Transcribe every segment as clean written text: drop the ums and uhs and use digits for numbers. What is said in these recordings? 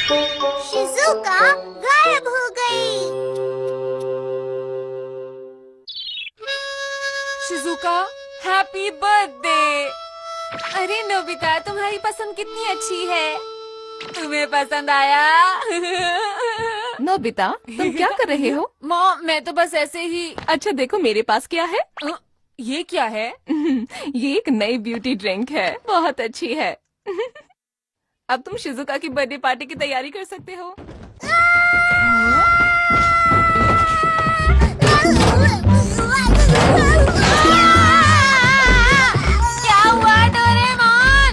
Shizuka गायब हो गई। Shizuka, happy birthday. अरे नोबिता, तुम्हारी पसंद कितनी अच्छी है। तुम्हें पसंद आया? नोबिता, तुम क्या कर रहे हो? मॉम, मैं तो बस ऐसे ही। अच्छा देखो मेरे पास क्या है। ये क्या है? ये एक नई ब्यूटी ड्रिंक है, बहुत अच्छी है। अब तुम शिजुका की बर्थडे पार्टी की तैयारी कर सकते हो। क्या हुआ डोरेमोन?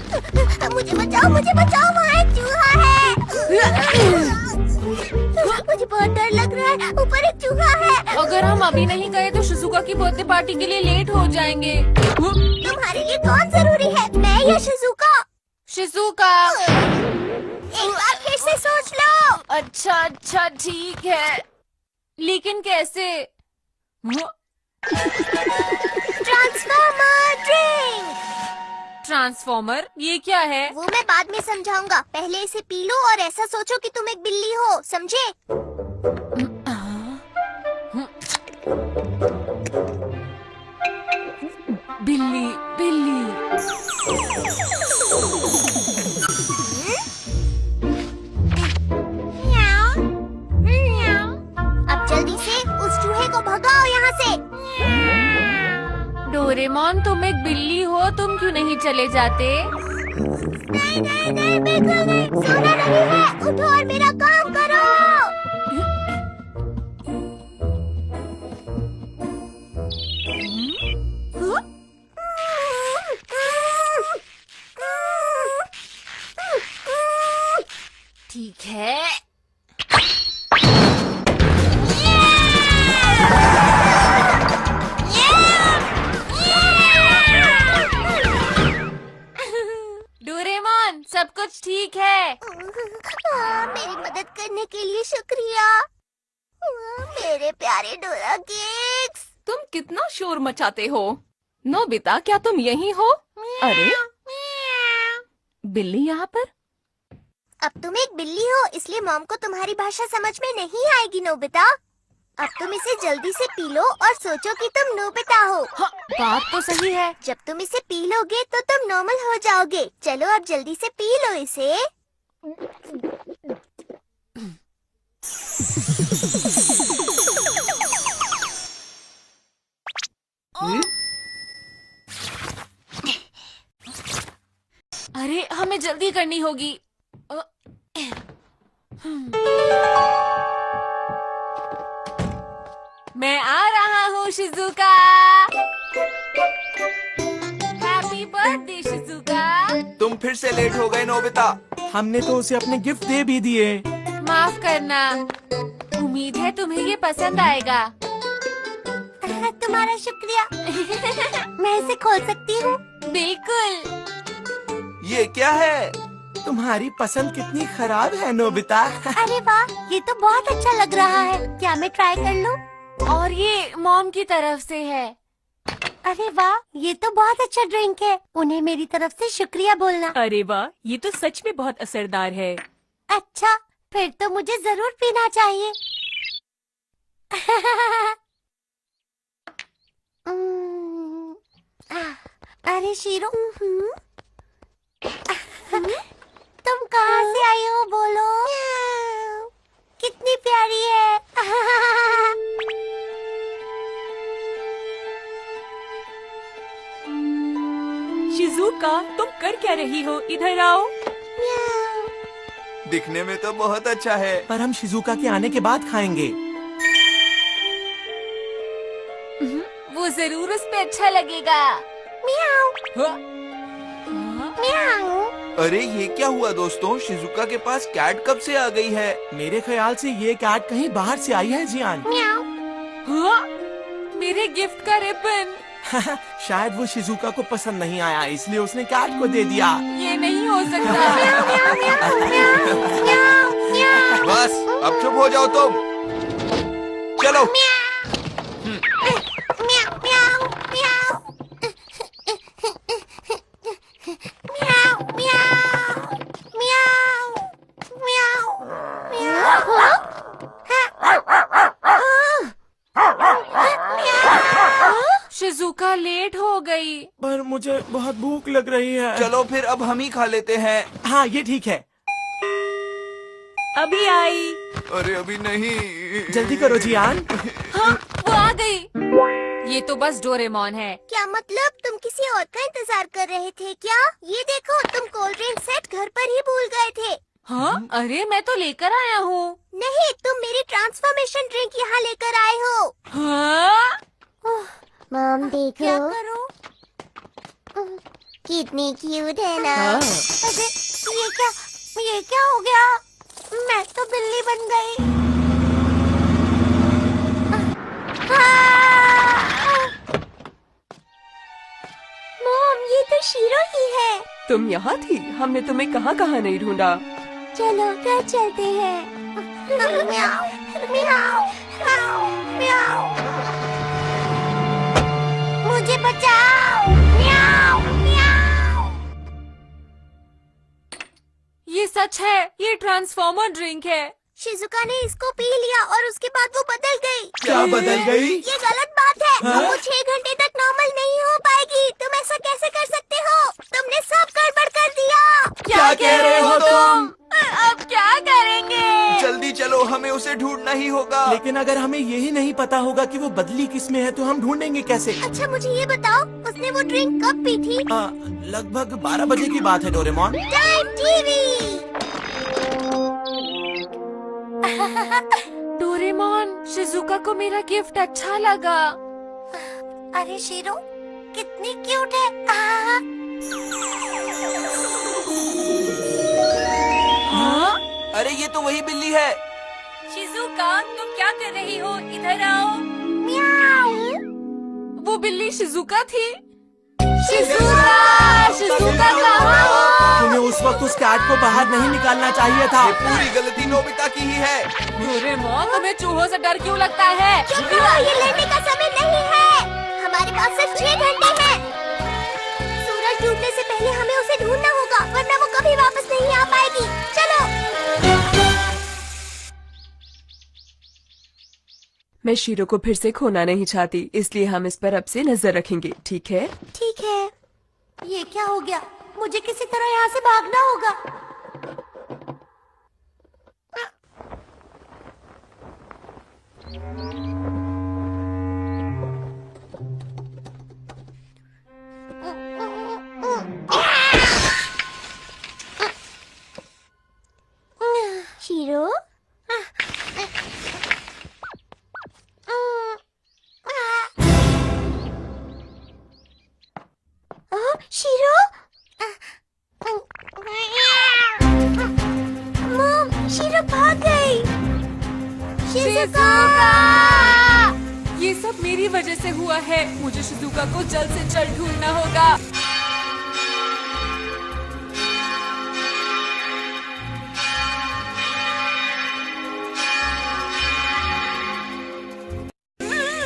मुझे बचाओ, वहाँ एक चूहा है। मुझे बहुत डर लग रहा है, ऊपर एक चूहा है। अगर हम अभी नहीं गए तो शिजुका की बर्थडे पार्टी के लिए लेट हो जाएंगे। तुम्हारे लिए कौन जरूरी है, मैं या शिजुका? शिजुका। एक बार फिर से सोच लो। अच्छा ठीक है, लेकिन कैसे? Transformer drink. ट्रांसफॉर्मर? ये क्या है? वो मैं बाद में समझाऊंगा, पहले इसे पी लो और ऐसा सोचो कि तुम एक बिल्ली हो, समझे? बिल्ली बिल्ली। अब जल्दी से उस चूहे को भगाओ यहाँ से। डोरेमोन, तुम एक बिल्ली हो, तुम क्यों नहीं चले जाते? नहीं, बिल्कुल नहीं, सोना नहीं है, उठो और मेरा काम करो। ठीक है। डोरेमोन, सब कुछ ठीक है? मेरी मदद करने के लिए शुक्रिया, मेरे प्यारे डोरा केक्स। तुम कितना शोर मचाते हो। नोबिता, क्या तुम यहीं हो? अरे बिल्ली यहाँ पर। अब तुम एक बिल्ली हो, इसलिए मॉम को तुम्हारी भाषा समझ में नहीं आएगी नोबिता। अब तुम इसे जल्दी से पी लो और सोचो कि तुम नोबिता हो। हाँ, बात तो सही है। जब तुम इसे पी लोगे तो तुम नॉर्मल हो जाओगे। चलो अब जल्दी से पी लो इसे। अरे हमें जल्दी करनी होगी। मैं आ रहा हूँ शिजुका। Happy birthday Shizuka. तुम फिर से लेट हो गए नोबिता। हमने तो उसे अपने गिफ्ट दे भी दिए। माफ करना, उम्मीद है तुम्हें ये पसंद आएगा। तुम्हारा शुक्रिया। मैं इसे खोल सकती हूँ? बिल्कुल। ये क्या है? तुम्हारी पसंद कितनी खराब है नोबिता। अरे वाह, ये तो बहुत अच्छा लग रहा है। क्या मैं ट्राई कर लूँ? और ये मॉम की तरफ से है। अरे वाह, ये तो बहुत अच्छा ड्रिंक है। उन्हें मेरी तरफ से शुक्रिया बोलना। अरे वाह, ये तो सच में बहुत असरदार है। अच्छा, फिर तो मुझे जरूर पीना चाहिए। अरे शीरो, तुम कहाँ से आई हो, बोलो। कितनी प्यारी है। शिजुका, तुम कर क्या रही हो? इधर आओ। दिखने में तो बहुत अच्छा है, पर हम शिजुका के आने के बाद खाएंगे। वो जरूर उस पे अच्छा लगेगा। म्याऊ म्याऊ। अरे ये क्या हुआ दोस्तों? शिजुका के पास कैट कब से आ गई है? मेरे ख्याल से ये कैट कहीं बाहर से आई है जियान। म्याऊ। हाँ? मेरे गिफ्ट का रिबन। शायद वो शिजुका को पसंद नहीं आया, इसलिए उसने कैट को दे दिया। ये नहीं हो सकता। बस अब चुप हो जाओ तुम। चलो। मुझे बहुत भूख लग रही है। चलो फिर अब हम ही खा लेते हैं। हाँ ये ठीक है। अभी आई। अरे अभी नहीं। जल्दी करो जियान। हाँ, वो आ गई। ये तो बस डोरेमोन है। क्या मतलब तुम किसी और का इंतजार कर रहे थे क्या? ये देखो तुम कोल्ड ड्रिंक सेट घर पर ही भूल गए थे। हाँ, अरे मैं तो लेकर आया हूँ। नहीं, तुम मेरी ट्रांसफॉर्मेशन ड्रिंक यहाँ लेकर आए हो। हाँ? मॉम देखो। क्या करूँ? कितनी क्यूट है ना। हाँ। अरे ये क्या हो गया? मैं तो बिल्ली बन गई। मॉम ये तो शीरो ही है। तुम यहाँ थी? हमने तुम्हें कहाँ कहाँ नहीं ढूंढा। चलो घर चलते हैं। म्याऊ, म्याऊ, म्याऊ, म्याऊ। मुझे बचाओ। म्याऊ, म्याऊ। ये सच है, ये ट्रांसफॉर्मर ड्रिंक है। शिजुका ने इसको पी लिया और उसके बाद वो बदल गई। क्या बदल गई? ये गलत बात है। हाँ? वो 6 घंटे तक नॉर्मल नहीं हो पाएगी। तुम ऐसा कैसे कर सकते हो? तुमने सब गड़बड़ कर दिया। क्या कह रहे हो तुम? अब क्या करेंगे? जल्दी चलो, हमें उसे ढूंढना ही होगा। लेकिन अगर हमें यही नहीं पता होगा कि वो बदली किसमें है तो हम ढूंढेंगे कैसे? अच्छा मुझे ये बताओ, उसने वो ड्रिंक कब पी थी? लगभग 12 बजे की बात है Doraemon. Time TV. Doraemon, Shizuka को मेरा गिफ्ट अच्छा लगा। अरे शीरो कितनी क्यूट है। हाँ? अरे ये तो वही बिल्ली है। शिजुका, तुम क्या कर रही हो? इधर आओ। म्याऊ। वो बिल्ली शिजुका थी। शिजुका कहाँ हो? तुम्हें उस वक्त उस कैट को बाहर नहीं निकालना चाहिए था। ये पूरी गलती नोबिता की ही है। डोरेमोन, तुम्हें चूहों से डर क्यों लगता है? चुप रहो, ये लड़ने का समय नहीं है। हमारे पास सिर्फ 6 घंटे हैं। सूरज डूबने से पहले हमें उसे ढूंढना होगा, वरना वो कभी वापस नहीं आ पाएगी। चलो। मैं शीरो को फिर से खोना नहीं चाहती, इसलिए हम इस पर अब से नजर रखेंगे, ठीक है? ठीक है। ये क्या हो गया? मुझे किसी तरह यहाँ से भागना होगा। शीरो? शीरो? मॉम, शीरो भाग गई। शिजुका! ये सब मेरी वजह से हुआ है। मुझे शिजुका को जल्द से जल्द ढूंढना होगा।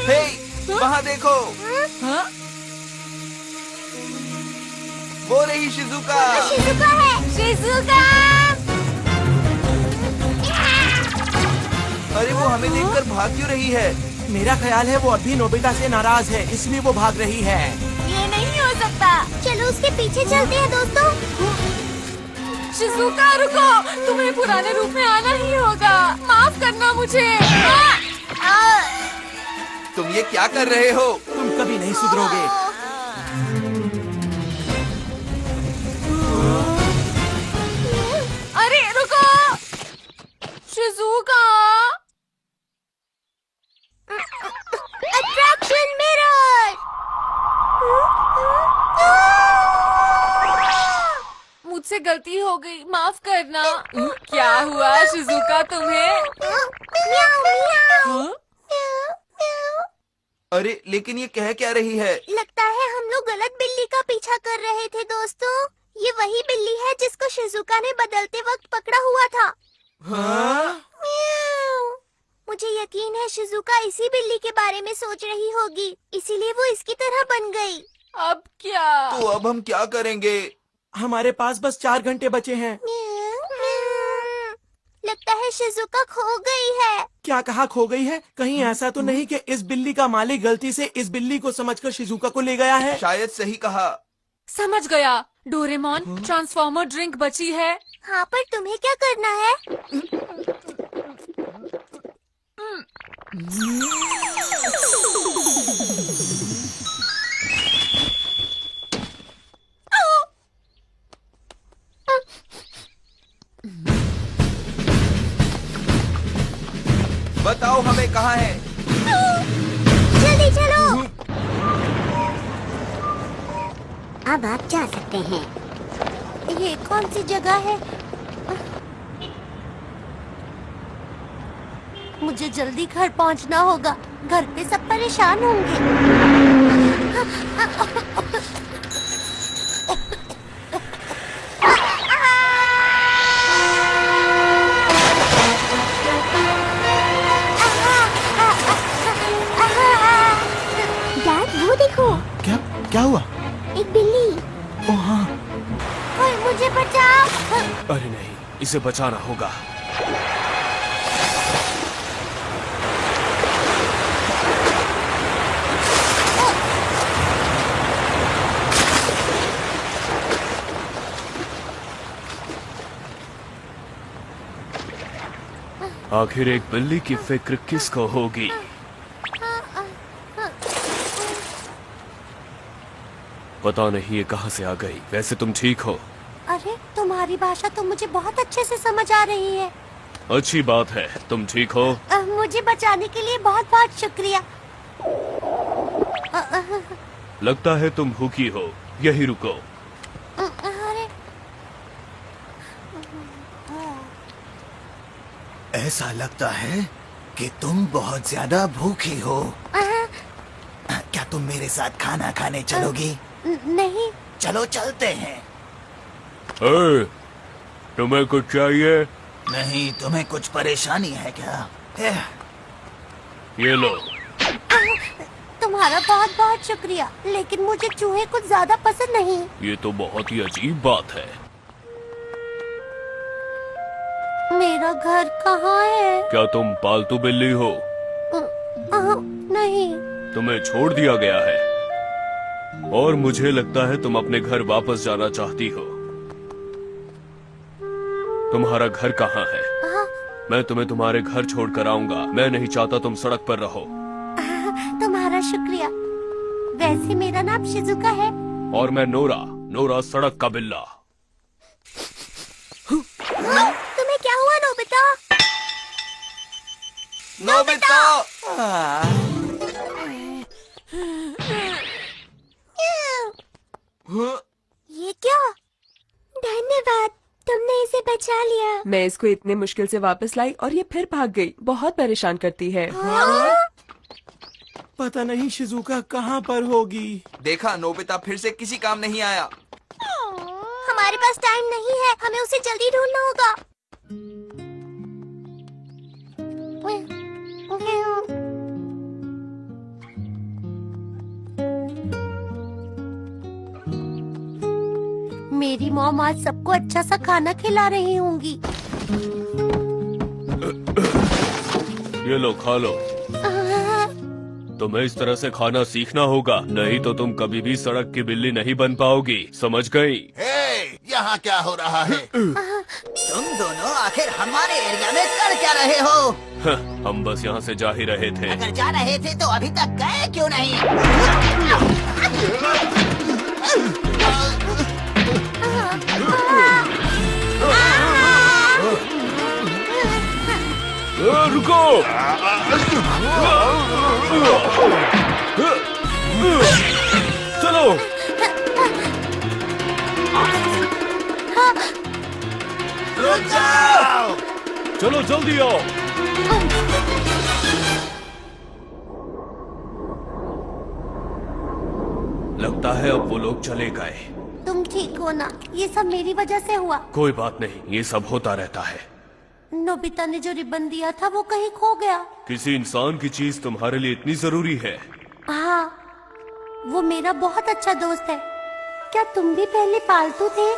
हे, वहाँ देखो। हाँ? वो रही शिजुका। शिजुका है। शिजुका! अरे वो हमें देखकर भाग क्यों रही है? मेरा ख्याल है वो अभी नोबिता से नाराज है, इसलिए वो भाग रही है। ये नहीं हो सकता। चलो उसके पीछे चलते हैं दोस्तों। शिजुका रुको, तुम्हें पुराने रूप में आना ही होगा। माफ करना मुझे। तुम ये क्या कर रहे हो? तुम कभी नहीं सुधरोगे। अरे रुको, शिजुका। Attraction mirror. मुझसे गलती हो गई, माफ करना। क्या हुआ शिजुका तुम्हें? म्याऊ, म्याऊ। हाँ? अरे लेकिन ये कह क्या रही है? लगता है हम लोग गलत बिल्ली का पीछा कर रहे थे दोस्तों। ये वही बिल्ली है जिसको शिजुका ने बदलते वक्त पकड़ा हुआ था। हाँ? म्याऊ। मुझे यकीन है शिजुका इसी बिल्ली के बारे में सोच रही होगी, इसीलिए वो इसकी तरह बन गई। अब क्या? तो अब हम क्या करेंगे? हमारे पास बस 4 घंटे बचे हैं। लगता है शिजुका खो गई है। क्या कहा खो गई है? कहीं ऐसा तो नहीं कि इस बिल्ली का मालिक गलती से इस बिल्ली को समझकर शिजुका को ले गया है? शायद सही कहा। समझ गया। डोरेमोन, ट्रांसफॉर्मर ड्रिंक बची है। हाँ, पर तुम्हें क्या करना है? बताओ हमें कहाँ है? जल्दी चलो। अब आप जा सकते हैं। ये कौन सी जगह है? मुझे जल्दी घर पहुंचना होगा। घर पे सब परेशान होंगे। डैड, वो देखो, क्या क्या हुआ? एक बिल्ली। ओह हाँ। कोई मुझे बचाओ। अरे नहीं, इसे बचाना होगा। आखिर एक बिल्ली की फिक्र किसको होगी? पता नहीं ये कहाँ से आ गई। वैसे तुम ठीक हो? अरे, तुम्हारी भाषा तो मुझे बहुत अच्छे से समझ आ रही है। अच्छी बात है। तुम ठीक हो? मुझे बचाने के लिए बहुत बहुत शुक्रिया। लगता है तुम भूखी हो। यही रुको। अरे, ऐसा लगता है कि तुम बहुत ज्यादा भूखी हो। क्या तुम मेरे साथ खाना खाने चलोगी? नहीं। चलो चलते हैं। तुम्हें कुछ चाहिए? नहीं, तुम्हें कुछ परेशानी है क्या? ये लो। तुम्हारा बहुत बहुत शुक्रिया, लेकिन मुझे चूहे कुछ ज्यादा पसंद नहीं। ये तो बहुत ही अजीब बात है। मेरा घर कहाँ है? क्या तुम पालतू बिल्ली हो? नहीं। तुम्हें छोड़ दिया गया है और मुझे लगता है तुम अपने घर वापस जाना चाहती हो। तुम्हारा घर कहाँ है? मैं तुम्हें तुम्हारे घर छोड़कर आऊंगा। मैं नहीं चाहता तुम सड़क पर रहो। तुम्हारा शुक्रिया। वैसे मेरा नाम शिजुका है। और मैं नोरा सड़क का बिल्ला। तुम्हें क्या हुआ नोबिता? ये क्या? धन्यवाद, तुमने इसे बचा लिया। मैं इसको इतने मुश्किल से वापस लाई और ये फिर भाग गई। बहुत परेशान करती है। पता नहीं शिजुका कहाँ पर होगी। देखा, नोबिता फिर से किसी काम नहीं आया। हमारे पास टाइम नहीं है, हमें उसे जल्दी ढूंढना होगा। मेरी मॉम आज सबको अच्छा सा खाना खिला रही होंगी। ये लो, खा लो। तुम्हें इस तरह से खाना सीखना होगा, नहीं तो तुम कभी भी सड़क की बिल्ली नहीं बन पाओगी। समझ गई? यहाँ क्या हो रहा है? तुम दोनों आखिर हमारे एरिया में कर क्या रहे हो? हम बस यहाँ से जा ही रहे थे। अगर जा रहे थे तो अभी तक गए क्यों नहीं? रुको! चलो! रुक जाओ! चलो जल्दी आओ। लगता है अब वो लोग चले गए। तुम ठीक हो ना? ये सब मेरी वजह से हुआ। कोई बात नहीं, ये सब होता रहता है। नोबिता ने जो रिबन दिया था वो कहीं खो गया। किसी इंसान की चीज तुम्हारे लिए इतनी जरूरी है? हाँ, वो मेरा बहुत अच्छा दोस्त है। क्या तुम भी पहले पालतू थे?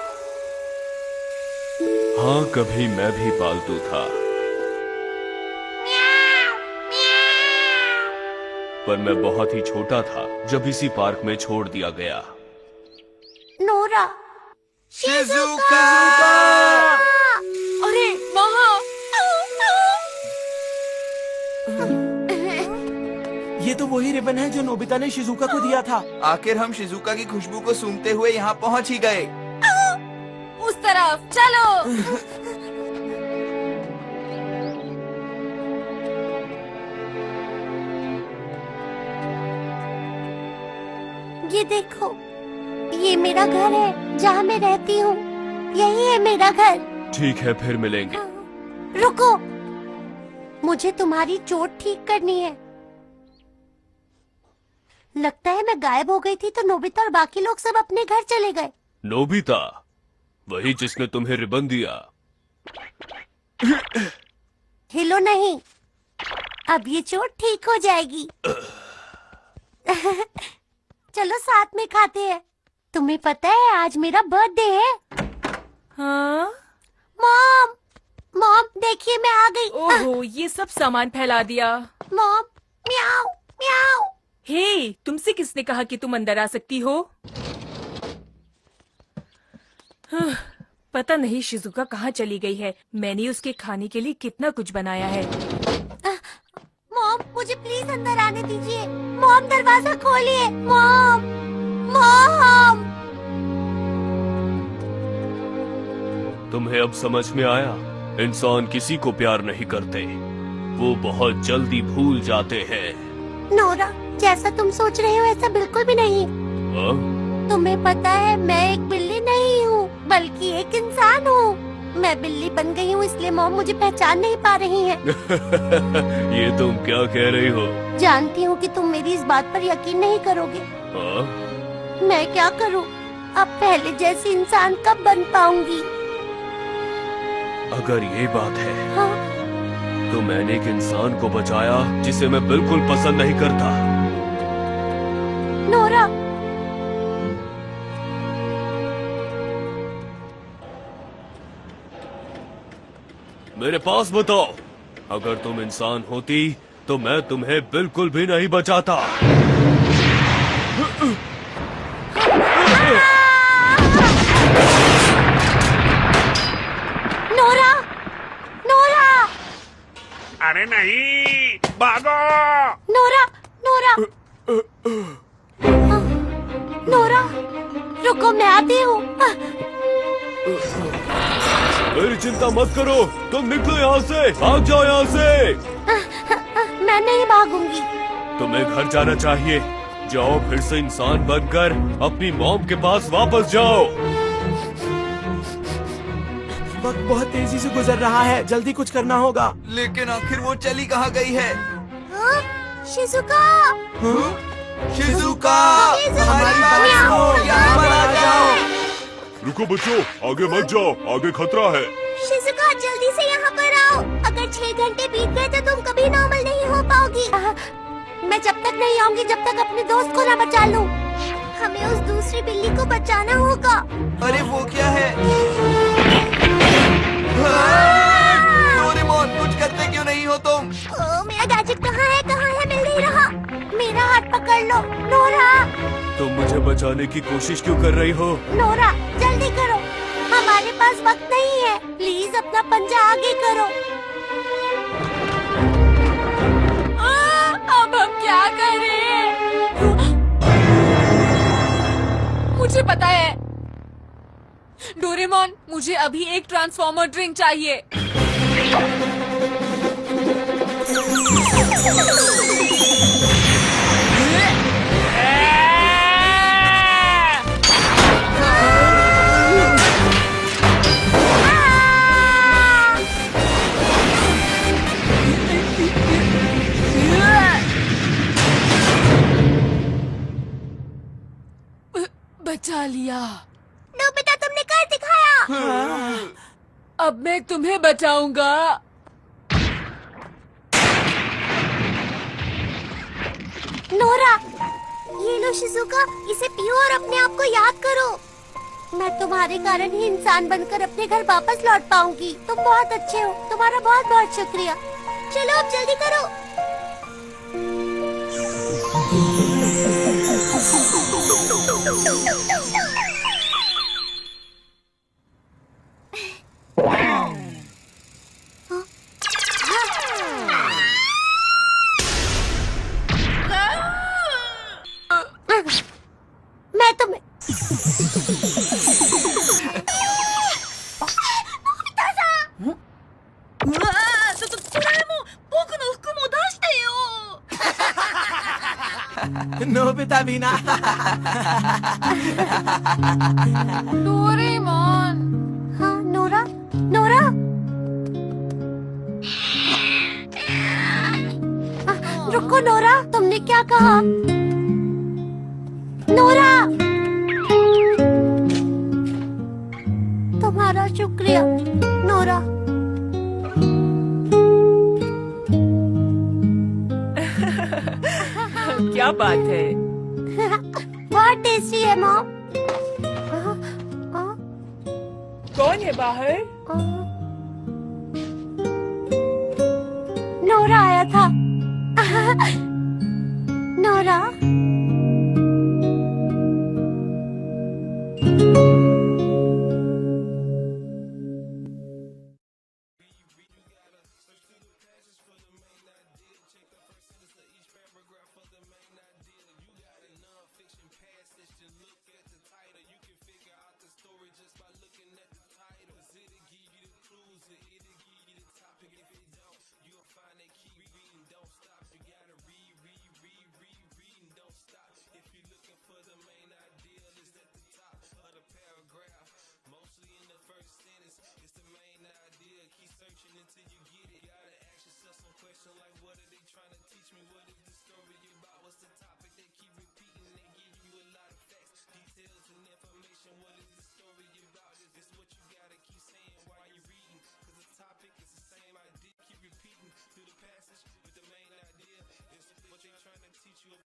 हाँ, कभी मैं भी पालतू था, पर मैं बहुत ही छोटा था जब इसी पार्क में छोड़ दिया गया। शिजुका! अरे वहाँ ये तो वही रिबन है जो नोबिता ने शिजुका को दिया था। आखिर हम शिजुका की खुशबू को सूंघते हुए यहाँ पहुँच ही गए। उस तरफ चलो। ये देखो, ये मेरा घर है जहाँ मैं रहती हूँ। यही है मेरा घर। ठीक है, फिर मिलेंगे। रुको, मुझे तुम्हारी चोट ठीक करनी है। लगता है मैं गायब हो गई थी तो नोबिता और बाकी लोग सब अपने घर चले गए। नोबिता, वही जिसने तुम्हें रिबन दिया। हिलो नहीं, अब ये चोट ठीक हो जाएगी। चलो साथ में खाते हैं। तुम्हें पता है आज मेरा बर्थडे है। हाँ? मॉम, मॉम देखिए मैं आ गई। ओहो, ये सब सामान फैला दिया। मॉम, म्याऊ म्याऊ। हे, तुमसे किसने कहा कि तुम अंदर आ सकती हो? हाँ, पता नहीं शिजुका कहाँ चली गई है। मैंने उसके खाने के लिए कितना कुछ बनाया है। मॉम, मुझे प्लीज अंदर आने दीजिए। मॉम, दरवाजा खोलिए। Mom, mom. तुम्हें अब समझ में आया? इंसान किसी को प्यार नहीं करते, वो बहुत जल्दी भूल जाते हैं। नोरा, जैसा तुम सोच रहे हो ऐसा बिल्कुल भी नहीं। तुम्हें पता है मैं एक बिल्ली नहीं हूँ बल्कि एक इंसान हूँ। मैं बिल्ली बन गई हूँ इसलिए मॉम मुझे पहचान नहीं पा रही हैं। ये तुम क्या कह रही हो? जानती हूँ कि तुम मेरी इस बात पर यकीन नहीं करोगे। मैं क्या करूँ? अब पहले जैसी इंसान कब बन पाऊंगी? अगर ये बात है, हाँ? तो मैंने एक इंसान को बचाया जिसे मैं बिल्कुल पसंद नहीं करता। नोरा, मेरे पास बताओ, अगर तुम इंसान होती तो मैं तुम्हें बिल्कुल भी नहीं बचाता। नोरा, नोरा, अरे नहीं, भागो! नोरा, नोरा, नोरा, रुको मैं आती हूँ। मेरी चिंता मत करो, तुम निकलो यहाँ से, भाग जाओ यहाँ से। मैं नहीं भागूंगी। तुम्हें घर जाना चाहिए। जाओ, फिर से इंसान बनकर अपनी मॉम के पास वापस जाओ। वक्त बहुत तेजी से गुजर रहा है, जल्दी कुछ करना होगा। लेकिन आखिर वो चली कहाँ गई है? शिजुका, शिजुका, शिजुका, हमारी बात सुनो, यहाँ पर आ जाओ। रुको बच्चों, आगे मत जाओ, आगे खतरा है। शिजुका जल्दी से यहाँ पर आओ। अगर 6 घंटे बीत गए तो तुम कभी नॉर्मल नहीं हो पाओगी। मैं जब तक नहीं आऊंगी जब तक अपने दोस्त को न बचा लूं। हमें उस दूसरी बिल्ली को बचाना होगा। अरे वो क्या है? डोरेमोन, कुछ करते क्यों नहीं हो तुम? मेरा गैजेट कहाँ है? मिल नहीं रहा। मेरा हाथ पकड़ लो नोरा। तुम मुझे बचाने की कोशिश क्यों कर रही हो? नोरा जल्दी करो, हमारे पास वक्त नहीं है। प्लीज अपना पंजा आगे करो। अब हम क्या करें? मुझे पता है। डोरेमोन, मुझे अभी एक ट्रांसफॉर्मर ड्रिंक चाहिए। बचा लिया। नोबिता, तुमने कर दिखाया। अब मैं तुम्हें बचाऊंगा। नोरा, ये लो शिजुका, इसे पियो और अपने आप को याद करो। मैं तुम्हारे कारण ही इंसान बनकर अपने घर वापस लौट पाऊंगी। तुम बहुत अच्छे हो, तुम्हारा बहुत बहुत शुक्रिया। चलो अब जल्दी करो। नोबिता भी ना। डोरेमोन। हाँ नोरा, नोरा। रुको नोरा, तुमने क्या कहा? नोरा, तुम्हारा शुक्रिया नोरा। क्या बात है? बहुत टेस्टी है मॉम। कौन है बाहर? नोरा आया था। नोरा,